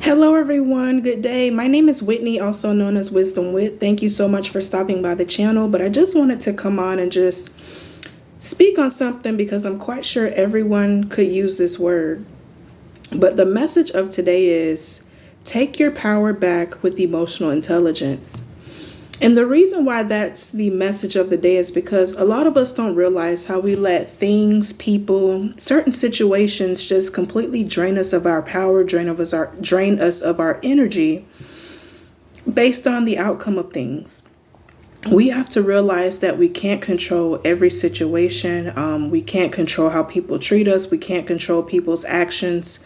Hello, everyone. Good day. My name is Whitney, also known as Wisdom Wit. Thank you so much for stopping by the channel. But I just wanted to come on and just speak on something because I'm quite sure everyone could use this word. But the message of today is take your power back with emotional intelligence. And the reason why that's the message of the day is because a lot of us don't realize how we let things, people, certain situations just completely drain us of our power, drain us of our energy based on the outcome of things. We have to realize that we can't control every situation. We can't control how people treat us. We can't control people's actions.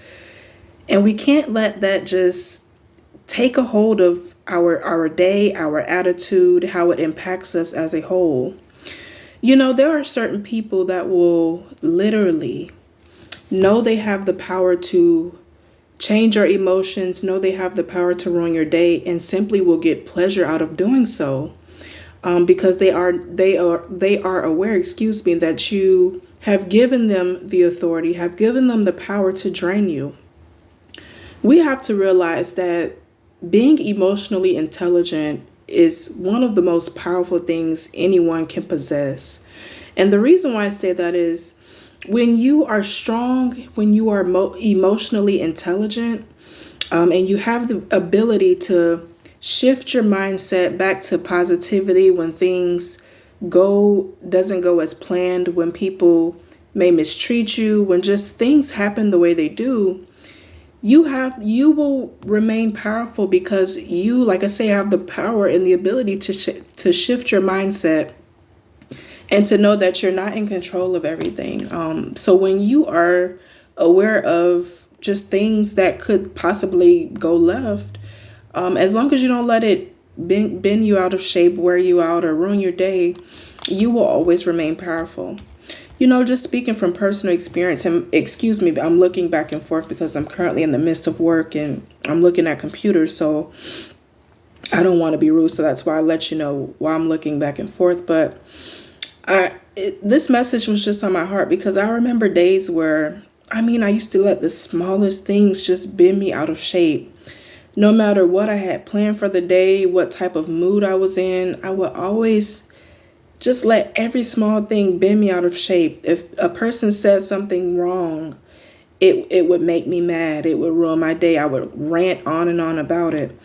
And we can't let that just take a hold of our day, our attitude, how it impacts us as a whole. You know, there are certain people that will literally know they have the power to change your emotions, know they have the power to ruin your day, and simply will get pleasure out of doing so. Because they are aware, that you have given them the authority, have given them the power to drain you. We have to realize that being emotionally intelligent is one of the most powerful things anyone can possess. And the reason why I say that is when you are strong, when you are emotionally intelligent, and you have the ability to shift your mindset back to positivity when things doesn't go as planned, when people may mistreat you, when just things happen the way they do, you will remain powerful because you, like I say, have the power and the ability to shift your mindset and to know that you're not in control of everything. So when you are aware of just things that could possibly go left, as long as you don't let it bend you out of shape, wear you out, or ruin your day, you will always remain powerful. You know, just speaking from personal experience, and excuse me, but I'm looking back and forth because I'm currently in the midst of work and I'm looking at computers, so I don't want to be rude, so that's why I let you know why I'm looking back and forth. But this message was just on my heart because I remember days where, I used to let the smallest things just bend me out of shape. No matter what I had planned for the day, what type of mood I was in, I would always just let every small thing bend me out of shape. If a person said something wrong, it would make me mad. It would ruin my day. I would rant on and on about it.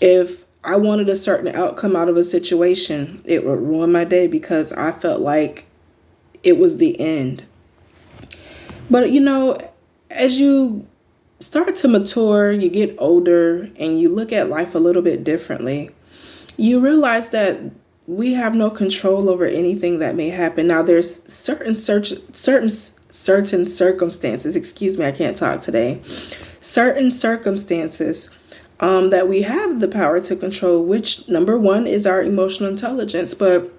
If I wanted a certain outcome out of a situation, it would ruin my day because I felt like it was the end. But you know, as you start to mature, you get older, and you look at life a little bit differently, you realize that we have no control over anything that may happen. Now, there's certain circumstances. Excuse me, I can't talk today. Certain circumstances that we have the power to control, which number one is our emotional intelligence. But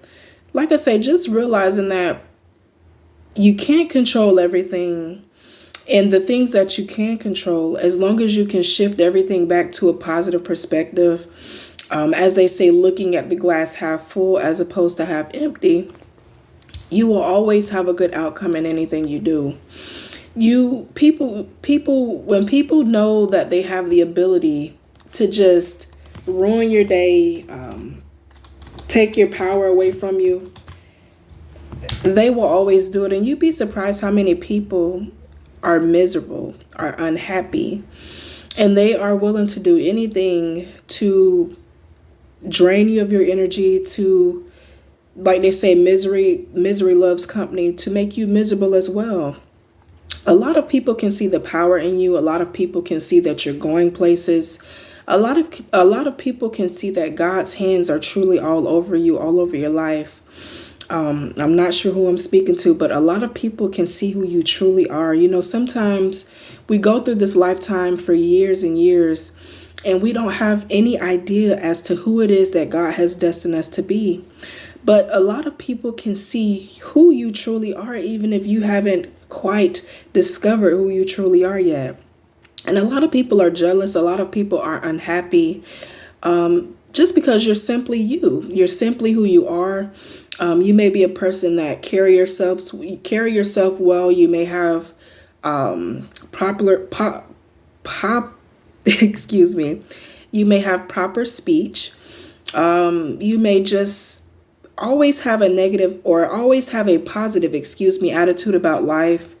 like I say, just realizing that you can't control everything. And the things that you can control, as long as you can shift everything back to a positive perspective, as they say, looking at the glass half full as opposed to half empty, you will always have a good outcome in anything you do. When people know that they have the ability to just ruin your day, take your power away from you, they will always do it. And you'd be surprised how many people are miserable, are unhappy, and they are willing to do anything to drain you of your energy, to, like they say, misery loves company, to make you miserable as well. A lot of people can see the power in you. A lot of people can see that you're going places. A lot of people can see that God's hands are truly all over you, all over your life. I'm not sure who I'm speaking to, but a lot of people can see who you truly are. You know, sometimes we go through this lifetime for years and years, and we don't have any idea as to who it is that God has destined us to be. But a lot of people can see who you truly are, even if you haven't quite discovered who you truly are yet. And a lot of people are jealous. A lot of people are unhappy. Just because you're simply you. You're simply who you are. You may be a person that carry yourself well. You may have popular pop excuse me. You may have proper speech. You may just always have a negative or always have a positive, attitude about life.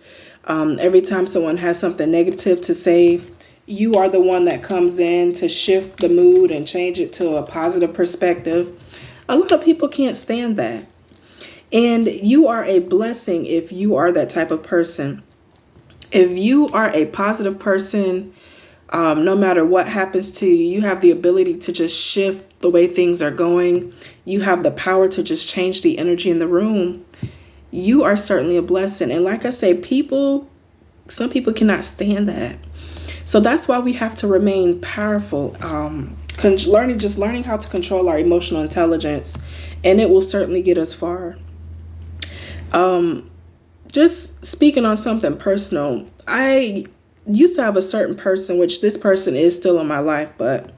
Every time someone has something negative to say, you are the one that comes in to shift the mood and change it to a positive perspective. A lot of people can't stand that. And you are a blessing if you are that type of person. If you are a positive person, no matter what happens to you, you have the ability to just shift the way things are going. You have the power to just change the energy in the room. You are certainly a blessing. And like I say, some people cannot stand that. So that's why we have to remain powerful. Learning how to control our emotional intelligence, and it will certainly get us far. Just speaking on something personal, I used to have a certain person, which this person is still in my life, but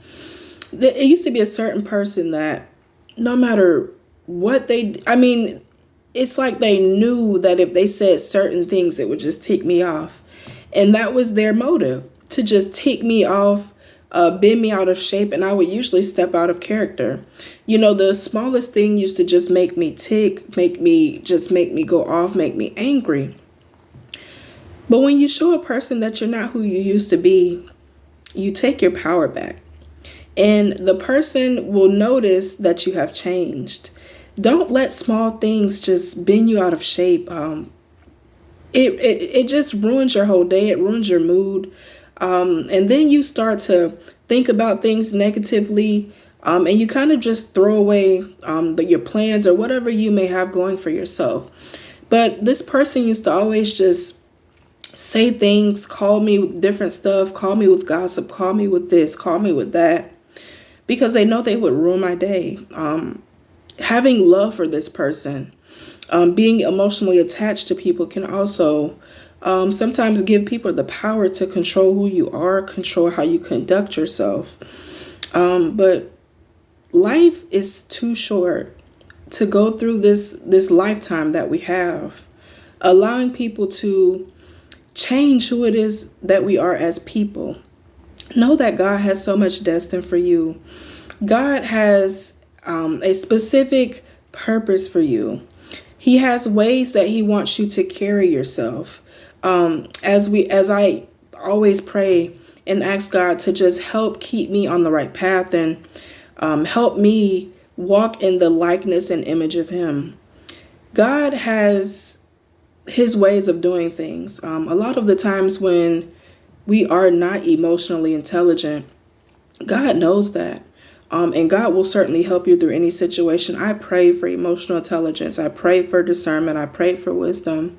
it used to be a certain person that no matter what it's like they knew that if they said certain things, it would just tick me off. And that was their motive, to just tick me off, bend me out of shape, and I would usually step out of character. The smallest thing used to just make me tick, make me go off, make me angry. But when you show a person that you're not who you used to be, you take your power back. And the person will notice that you have changed. Don't let small things just bend you out of shape. It just ruins your whole day. It ruins your mood. And then you start to think about things negatively. And you kind of just throw away your plans or whatever you may have going for yourself. But this person used to always just say things, call me with different stuff, call me with gossip, call me with this, call me with that, because they know they would ruin my day. Having love for this person, being emotionally attached to people can also sometimes give people the power to control who you are, control how you conduct yourself. But life is too short to go through this lifetime that we have, allowing people to change who it is that we are as people. Know that God has so much destined for you. God has a specific purpose for you. He has ways that he wants you to carry yourself. As I always pray and ask God to just help keep me on the right path and help me walk in the likeness and image of him. God has his ways of doing things. A lot of the times when we are not emotionally intelligent, God knows that. And God will certainly help you through any situation. I pray for emotional intelligence. I pray for discernment. I pray for wisdom.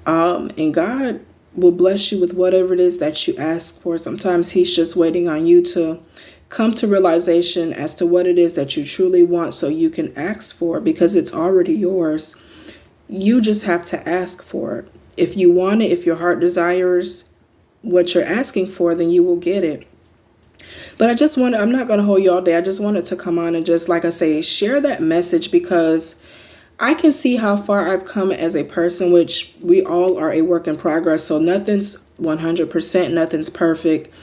And God will bless you with whatever it is that you ask for. Sometimes he's just waiting on you to come to realization as to what it is that you truly want so you can ask for, because it's already yours. You just have to ask for it. If you want it, if your heart desires what you're asking for, then you will get it. But I'm not going to hold you all day. I just wanted to come on and just, like I say, share that message, because I can see how far I've come as a person, which we all are a work in progress. So nothing's 100%, nothing's perfect.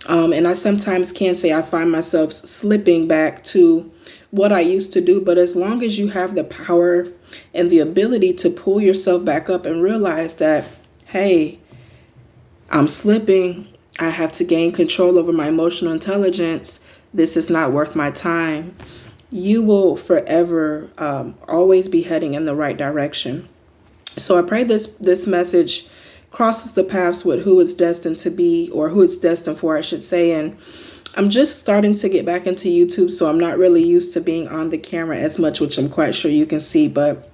And I sometimes can say I find myself slipping back to what I used to do. But as long as you have the power and the ability to pull yourself back up and realize that, hey, I'm slipping, I have to gain control over my emotional intelligence, this is not worth my time, you will forever always be heading in the right direction. So I pray this message crosses the paths with who it's destined to be, or who it's destined for, I should say. And I'm just starting to get back into YouTube, so I'm not really used to being on the camera as much, which I'm quite sure you can see, but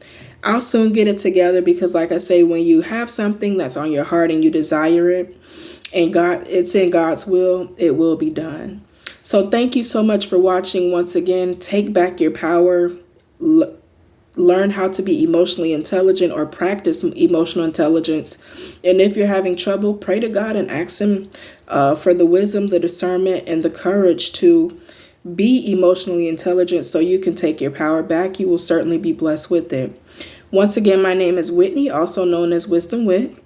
I'll soon get it together, because like I say, when you have something that's on your heart and you desire it, and it's in God's will, it will be done. So thank you so much for watching. Once again, take back your power. Learn how to be emotionally intelligent, or practice emotional intelligence. And if you're having trouble, pray to God and ask him for the wisdom, the discernment, and the courage to be emotionally intelligent so you can take your power back. You will certainly be blessed with it. Once again, my name is Whitney, also known as Wisdom Wit.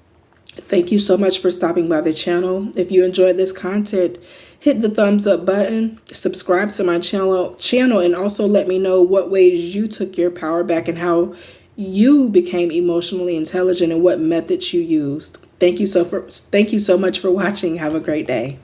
Thank you so much for stopping by the channel. If you enjoyed this content, hit the thumbs up button, subscribe to my channel, and also let me know what ways you took your power back and how you became emotionally intelligent and what methods you used. Thank you so much for watching. Have a great day.